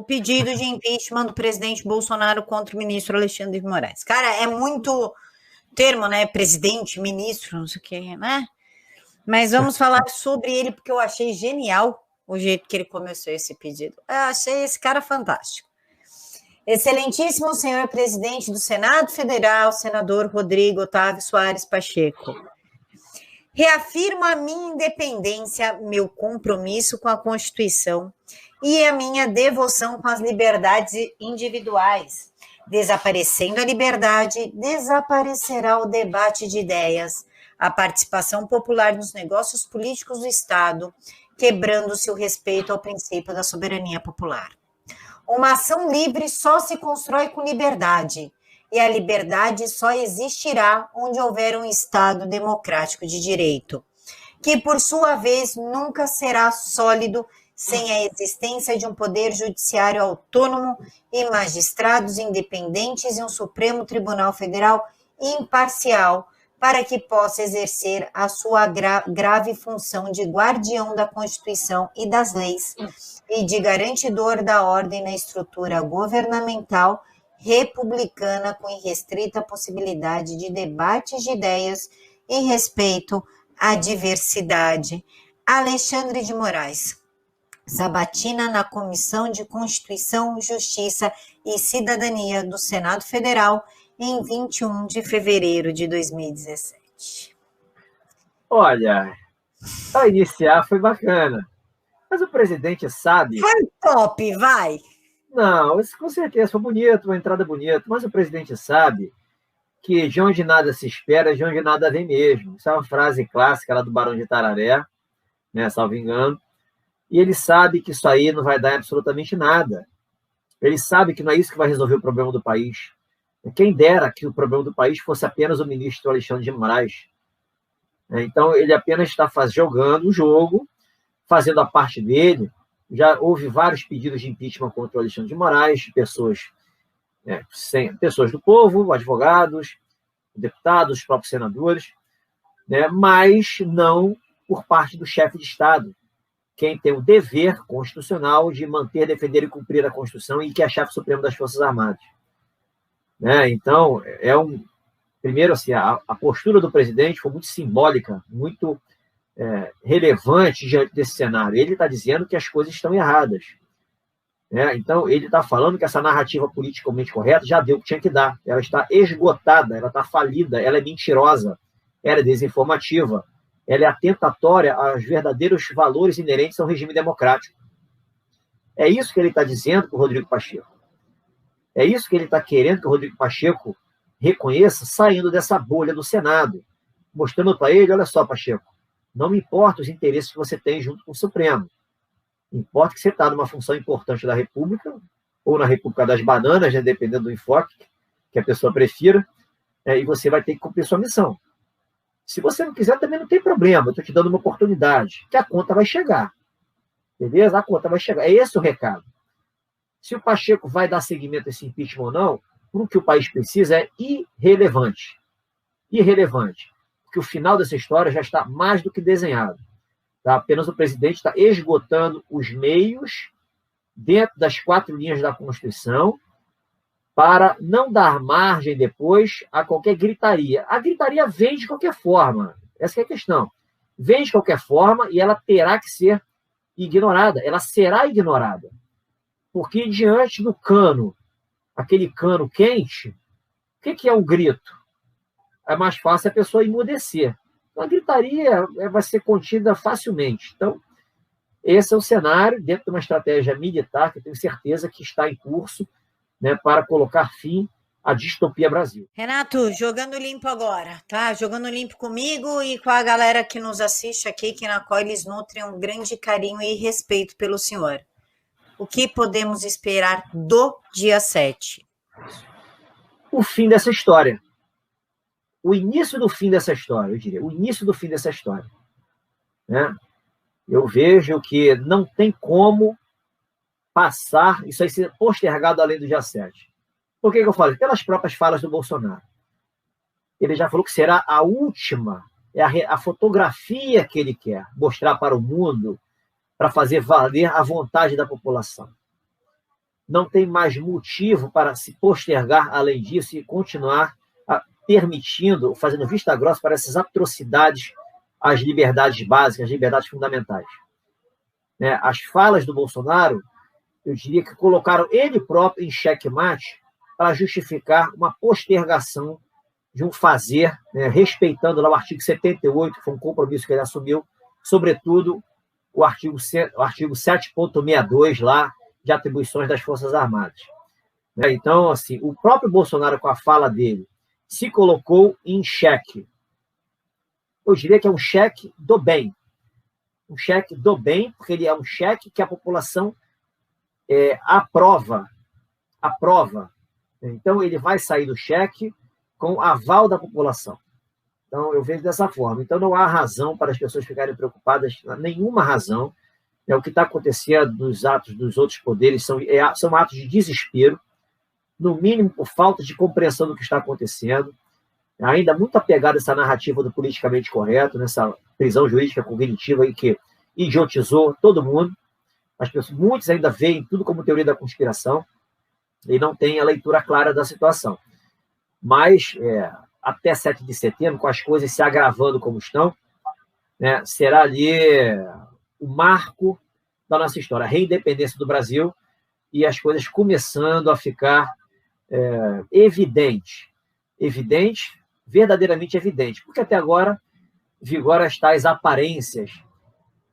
o pedido de impeachment do presidente Bolsonaro contra o ministro Alexandre de Moraes. Cara, é muito termo, né? Presidente, ministro, não sei o quê, né? Mas vamos falar sobre ele, porque eu achei genial o jeito que ele começou esse pedido. Eu achei esse cara fantástico. Excelentíssimo senhor presidente do Senado Federal, senador Rodrigo Otávio Soares Pacheco. Reafirmo a minha independência, meu compromisso com a Constituição e a minha devoção com as liberdades individuais. Desaparecendo a liberdade, desaparecerá o debate de ideias, a participação popular nos negócios políticos do Estado, quebrando-se o respeito ao princípio da soberania popular. Uma ação livre só se constrói com liberdade, e a liberdade só existirá onde houver um Estado democrático de direito, que, por sua vez, nunca será sólido sem a existência de um poder judiciário autônomo e magistrados independentes e um Supremo Tribunal Federal imparcial, para que possa exercer a sua grave função de guardião da Constituição e das leis e de garantidor da ordem na estrutura governamental republicana com irrestrita possibilidade de debates de ideias e respeito à diversidade. Alexandre de Moraes. Sabatina na Comissão de Constituição, Justiça e Cidadania do Senado Federal, em 21 de fevereiro de 2017. Olha, para iniciar foi bacana, mas o presidente sabe... Foi top, vai! Não, isso com certeza foi bonito, uma entrada bonita, mas o presidente sabe que de onde nada se espera, de onde nada vem mesmo. Isso é uma frase clássica lá do Barão de Tararé, né, salvo engano, e ele sabe que isso aí não vai dar absolutamente nada. Ele sabe que não é isso que vai resolver o problema do país. Quem dera que o problema do país fosse apenas o ministro Alexandre de Moraes. Então, ele apenas está jogando o jogo, fazendo a parte dele. Já houve vários pedidos de impeachment contra o Alexandre de Moraes, pessoas do povo, advogados, deputados, próprios senadores, mas não por parte do chefe de Estado, quem tem o dever constitucional de manter, defender e cumprir a Constituição e que é chefe supremo das Forças Armadas. Então, primeiro, assim, a postura do presidente foi muito simbólica, muito relevante diante desse cenário. Ele está dizendo que as coisas estão erradas. Então, ele está falando que essa narrativa politicamente correta já deu o que tinha que dar. Ela está esgotada, ela está falida, ela é mentirosa, ela é desinformativa, ela é atentatória aos verdadeiros valores inerentes ao regime democrático. É isso que ele está dizendo para o Rodrigo Pacheco. É isso que ele está querendo que o Rodrigo Pacheco reconheça saindo dessa bolha do Senado, mostrando para ele, olha só, Pacheco, não me importa os interesses que você tem junto com o Supremo. Importa que você está numa função importante da República, ou na República das Bananas, dependendo do enfoque que a pessoa prefira, e você vai ter que cumprir sua missão. Se você não quiser, também não tem problema, eu estou te dando uma oportunidade, que a conta vai chegar. Beleza? A conta vai chegar. É esse o recado. Se o Pacheco vai dar seguimento a esse impeachment ou não, o que o país precisa é irrelevante. Irrelevante. Porque o final dessa história já está mais do que desenhado. Tá? Apenas o presidente está esgotando os meios dentro das 4 linhas da Constituição para não dar margem depois a qualquer gritaria. A gritaria vem de qualquer forma. Essa é a questão. Vem de qualquer forma e ela terá que ser ignorada. Ela será ignorada. Porque diante do cano, aquele cano quente, o que é um grito? É mais fácil a pessoa emudecer. Então, a gritaria vai ser contida facilmente. Então, esse é o cenário dentro de uma estratégia militar que eu tenho certeza que está em curso, para colocar fim à distopia Brasil. Renato, jogando limpo agora, tá? Jogando limpo comigo e com a galera que nos assiste aqui, que na qual eles nutrem um grande carinho e respeito pelo senhor. O que podemos esperar do dia 7? O fim dessa história. O início do fim dessa história, eu diria. O início do fim dessa história. Eu vejo que não tem como passar, isso aí ser postergado além do dia 7. Por que eu falo? Pelas próprias falas do Bolsonaro. Ele já falou que será a última, a fotografia que ele quer mostrar para o mundo, para fazer valer a vontade da população. não tem mais motivo para se postergar além disso e continuar permitindo, fazendo vista grossa para essas atrocidades às liberdades básicas, às liberdades fundamentais. As falas do Bolsonaro, eu diria que colocaram ele próprio em xeque-mate para justificar uma postergação de um fazer, respeitando lá o artigo 78, que foi um compromisso que ele assumiu, sobretudo o artigo 7.62 lá, de atribuições das Forças Armadas. Então, assim, o próprio Bolsonaro, com a fala dele, se colocou em xeque. Eu diria que é um xeque do bem. Um xeque do bem, porque ele é um xeque que a população aprova. Então, ele vai sair do xeque com aval da população. Então, eu vejo dessa forma. Então, não há razão para as pessoas ficarem preocupadas, nenhuma razão. O que está acontecendo nos atos dos outros poderes são atos de desespero, no mínimo por falta de compreensão do que está acontecendo, ainda muito apegado a essa narrativa do politicamente correto, nessa prisão jurídica cognitiva aí que idiotizou todo mundo. Muitos ainda veem tudo como teoria da conspiração e não têm a leitura clara da situação. Mas, até 7 de setembro, com as coisas se agravando como estão, será ali o marco da nossa história, a reindependência do Brasil e as coisas começando a ficar evidente, verdadeiramente evidente, porque até agora vigoram as tais aparências.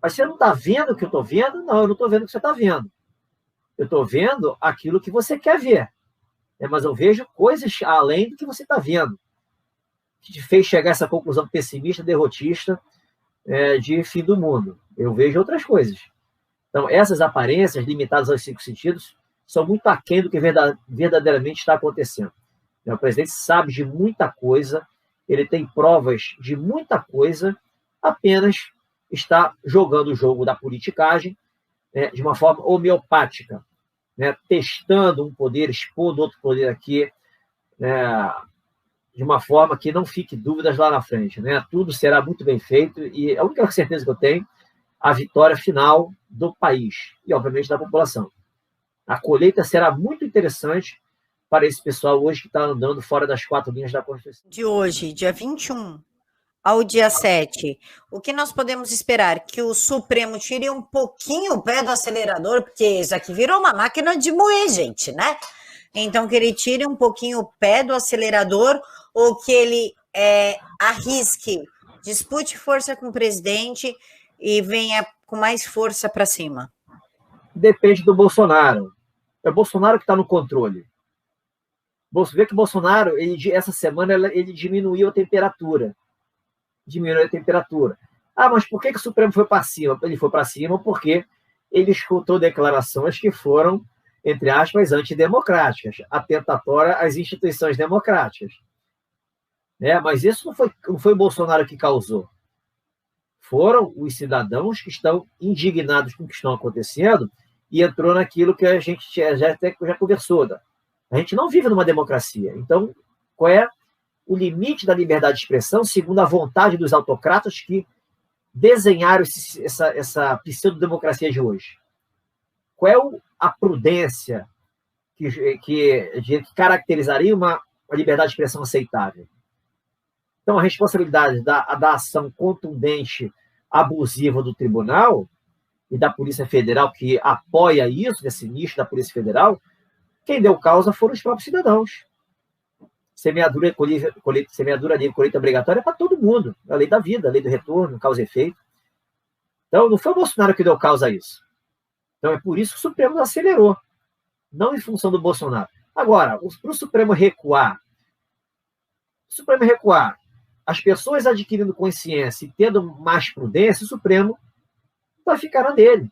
Mas você não está vendo o que eu estou vendo? Não, eu não estou vendo o que você está vendo. Eu estou vendo aquilo que você quer ver, mas eu vejo coisas além do que você está vendo, que te fez chegar a essa conclusão pessimista, derrotista, de fim do mundo. Eu vejo outras coisas. Então, essas aparências limitadas aos 5 sentidos são muito aquém do que verdadeiramente está acontecendo. O presidente sabe de muita coisa, ele tem provas de muita coisa, apenas está jogando o jogo da politicagem de uma forma homeopática, testando um poder, expondo outro poder aqui, de uma forma que não fique dúvidas lá na frente. Tudo será muito bem feito e a única certeza que eu tenho, a vitória final do país e, obviamente, da população. A colheita será muito interessante para esse pessoal hoje que está andando fora das 4 linhas da Constituição. De hoje, dia 21 ao dia 7, o que nós podemos esperar? Que o Supremo tire um pouquinho o pé do acelerador, porque isso aqui virou uma máquina de moer, gente, né? Então, que ele tire um pouquinho o pé do acelerador ou que ele arrisque, dispute força com o presidente e venha com mais força para cima? Depende do Bolsonaro. É o Bolsonaro que está no controle. Você vê que o Bolsonaro, essa semana, ele diminuiu a temperatura. Mas por que o Supremo foi para cima? Ele foi para cima porque ele escutou declarações que foram, entre aspas, antidemocráticas, atentatórias às instituições democráticas. Mas isso não foi o Bolsonaro que causou. Foram os cidadãos que estão indignados com o que está acontecendo e entrou naquilo que a gente já conversou. A gente não vive numa democracia. Então, qual é o limite da liberdade de expressão segundo a vontade dos autocratas que desenharam essa pseudo-democracia de hoje? Qual é a prudência que caracterizaria uma liberdade de expressão aceitável? Então, a responsabilidade da ação contundente, abusiva do tribunal e da Polícia Federal, que apoia isso, desse nicho da Polícia Federal, quem deu causa foram os próprios cidadãos. Semeadura livre, colheita obrigatória é para todo mundo. A lei da vida, a lei do retorno, causa e efeito. Então, não foi o Bolsonaro que deu causa a isso. Então, é por isso que o Supremo acelerou, não em função do Bolsonaro. Agora, para o Supremo recuar, as pessoas adquirindo consciência e tendo mais prudência, o Supremo vai ficar na dele.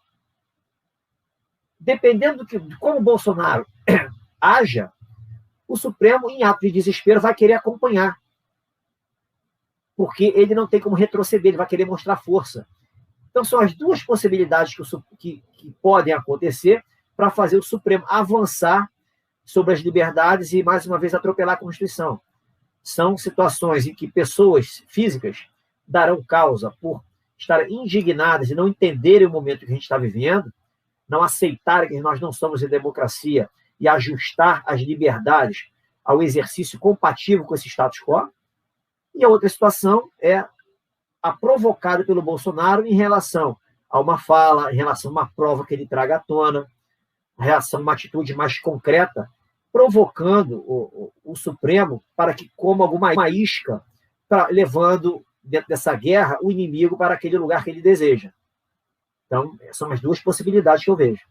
Dependendo de como o Bolsonaro haja, o Supremo, em ato de desespero, vai querer acompanhar. Porque ele não tem como retroceder, ele vai querer mostrar força. Então, são as duas possibilidades que podem acontecer para fazer o Supremo avançar sobre as liberdades e, mais uma vez, atropelar a Constituição. São situações em que pessoas físicas darão causa por estarem indignadas e não entenderem o momento que a gente está vivendo, não aceitarem que nós não somos em democracia e ajustar as liberdades ao exercício compatível com esse status quo. E a outra situação é a provocada pelo Bolsonaro em relação a uma fala, em relação a uma prova que ele traga à tona, reação, uma atitude mais concreta, provocando o Supremo para que coma alguma isca, levando, dentro dessa guerra, o inimigo para aquele lugar que ele deseja. Então, são as duas possibilidades que eu vejo.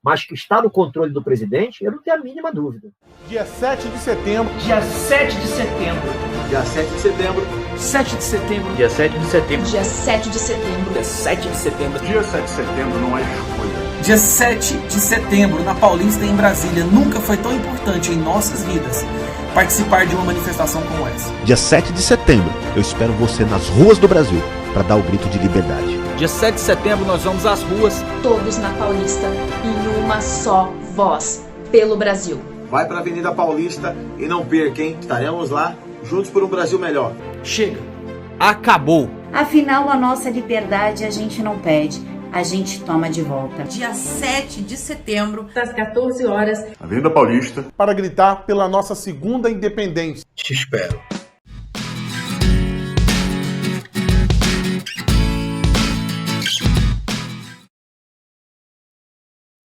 Mas que está no controle do presidente, eu não tenho a mínima dúvida. Dia 7 de setembro. Dia 7 de setembro. Dia 7 de setembro. 7 de setembro. Dia 7 de setembro. Dia 7 de setembro. Dia 7 de setembro. Dia 7 de setembro não é escolha. Dia 7 de setembro, na Paulista, em Brasília. Nunca foi tão importante em nossas vidas participar de uma manifestação como essa. Dia 7 de setembro, eu espero você nas ruas do Brasil para dar o grito de liberdade. Dia 7 de setembro nós vamos às ruas. Todos na Paulista, em uma só voz, pelo Brasil. Vai para a Avenida Paulista e não perca, hein? Estaremos lá, juntos por um Brasil melhor. Chega. Acabou. Afinal, a nossa liberdade a gente não pede, a gente toma de volta. Dia 7 de setembro, Às 14 horas. Avenida Paulista. Para gritar pela nossa segunda independência. Te espero.